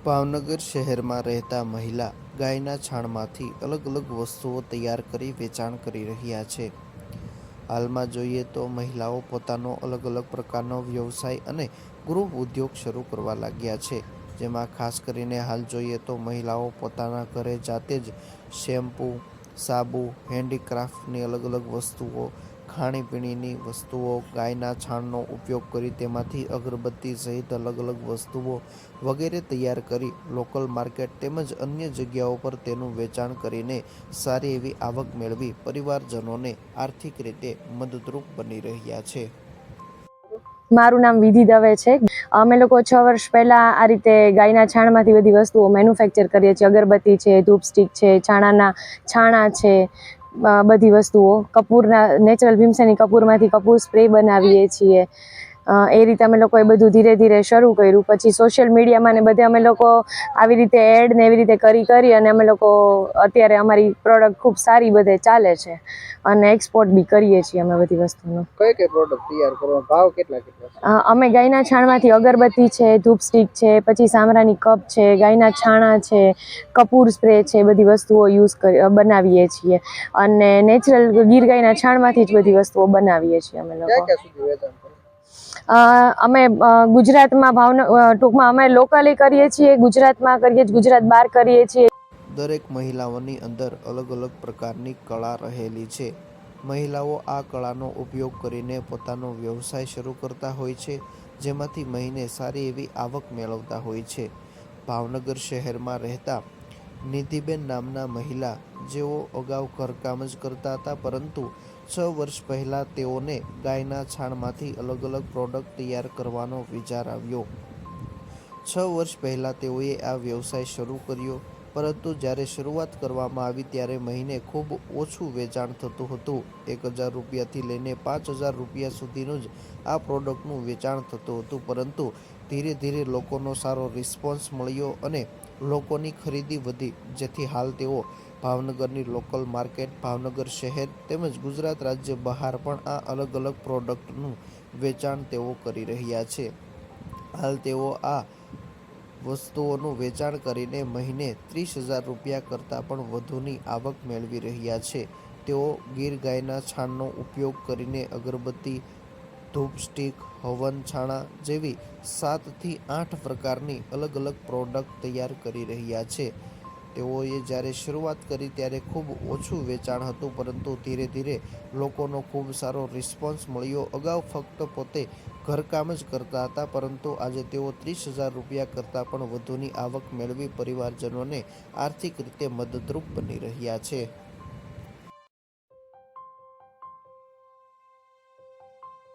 ભાવનગર શહેરમાં રહેતા મહિલા ગાયના છાણમાંથી અલગ અલગ વસ્તુઓ તૈયાર કરી વેચાણ કરી રહ્યા છે. હાલમાં જોઈએ તો મહિલાઓ પોતાનો અલગ અલગ પ્રકારનો વ્યવસાય અને ગૃહ ઉદ્યોગ શરૂ કરવા લાગ્યા છે. જેમાં ખાસ કરીને હાલ જોઈએ તો મહિલાઓ પોતાના ઘરે જાતે જ શેમ્પૂ, સાબુ, હેન્ડીક્રાફ્ટની અલગ અલગ વસ્તુઓ, ખાણીપીણીની વસ્તુઓ, ગાયના છાણનો ઉપયોગ કરી તેમાંથી અગરબત્તી સહિત અલગ અલગ વસ્તુઓ વગેરે તૈયાર કરી લોકલ માર્કેટ તેમજ અન્ય જગ્યાઓ પર તેનું વેચાણ કરીને સારી એવી આવક મેળવી પરિવારજનોને આર્થિક રીતે મદદરૂપ બની રહ્યા છે. મારું નામ વિધિ દવે છે. અમે લોકો 6 વર્ષ પહેલા આ રીતે ગાયના છાણમાંથી બધી વસ્તુઓ મેન્યુફેક્ચર કરીએ છીએ. અગરબત્તી છે, ધૂપ સ્ટિક છે, છાણા છે, બધી વસ્તુઓ કપૂરના નેચરલ ભીમસેની કપૂરમાંથી કપૂર સ્પ્રે બનાવીએ છીએ. એ રીતે અમે લોકોએ બધું ધીરે ધીરે શરૂ કર્યું. પછી સોશિયલ મીડિયામાં ને બધે અમે લોકો આવી રીતે એડ ને એવી રીતે કરી અને અમે લોકો અત્યારે અમારી પ્રોડક્ટ ખૂબ સારી બધે ચાલે છે અને એક્સપોર્ટ બી કરીએ છીએ અમે બધી વસ્તુનો. કઈ પ્રોડક્ટ તૈયાર કરવાનો ભાવ કેટલા? અમે ગાયના છાણમાંથી અગરબત્તી છે, ધૂપ સ્ટિક છે, પછી સામરાની કપ છે, ગાયના છાણા છે, કપૂર સ્પ્રે છે, બધી વસ્તુઓ બનાવીએ છીએ અને નેચરલ ગીર ગાયના છાણમાંથી જ બધી વસ્તુઓ બનાવીએ છીએ અમે લોકો. અમે ગુજરાતમાં ટૂંકમાં અમે લોકલી કરીએ છીએ, ગુજરાતમાં કરીએ છીએ, ગુજરાત બહાર કરીએ છીએ. દરેક મહિલાઓની અંદર અલગ અલગ પ્રકારની કળા રહેલી છે. મહિલાઓ આ કળાનો ઉપયોગ કરીને પોતાનો વ્યવસાય શરૂ કરતા હોય છે, જેમાંથી મહિને સારી એવી આવક મેળવતા હોય છે. ભાવનગર શહેરમાં રહેતા નિધિબેન નામના મહિલા, જેઓ અગાઉ ઘરકામ જ કરતા હતા, પરંતુ 6 વર્ષ પહેલાં તેઓને ગાયના છાણમાંથી અલગ અલગ પ્રોડક્ટ તૈયાર કરવાનો વિચાર આવ્યો. 6 વર્ષ પહેલાં તેઓએ આ વ્યવસાય શરૂ કર્યો, પરંતુ જ્યારે શરૂઆત કરવામાં આવી ત્યારે મહિને ખૂબ ઓછું વેચાણ થતું હતું. 1000 રૂપિયાથી લઈને 5000 રૂપિયા સુધીનું જ આ પ્રોડક્ટનું વેચાણ થતું હતું. પરંતુ ધીરે ધીરે લોકોનો સારો રિસ્પોન્સ મળ્યો અને લોકોની ખરીદી વધી, જેથી હાલ તેઓ ભાવનગરની લોકલ માર્કેટ, ભાવનગર શહેર તેમજ ગુજરાત રાજ્ય બહાર પણ આ અલગ અલગ પ્રોડક્ટનું વેચાણ તેઓ કરી રહ્યા છે. હાલ તેઓ આ વસ્તુઓનું વેચાણ કરીને મહિને 30,000 રૂપિયા કરતાં પણ વધુની આવક મેળવી રહ્યા છે. તેઓ ગીર ગાયના છાણનો ઉપયોગ કરીને અગરબત્તી, ધૂપ સ્ટિક, હવન છાણા જેવી 7 થી 8 પ્રકારની અલગ અલગ પ્રોડક્ટ તૈયાર કરી રહ્યા છે. તેઓએ જ્યારે શરૂઆત કરી ત્યારે ખૂબ ઓછું વેચાણ હતું, પરંતુ ધીરે ધીરે લોકોનો ખૂબ સારો રિસ્પોન્સ મળ્યો. અગાઉ ફક્ત પોતે ઘરકામ જ કરતા હતા, પરંતુ આજે તેઓ 30,000 રૂપિયા કરતાં પણ વધુની આવક મેળવી પરિવારજનોને આર્થિક રીતે મદદરૂપ બની રહ્યા છે.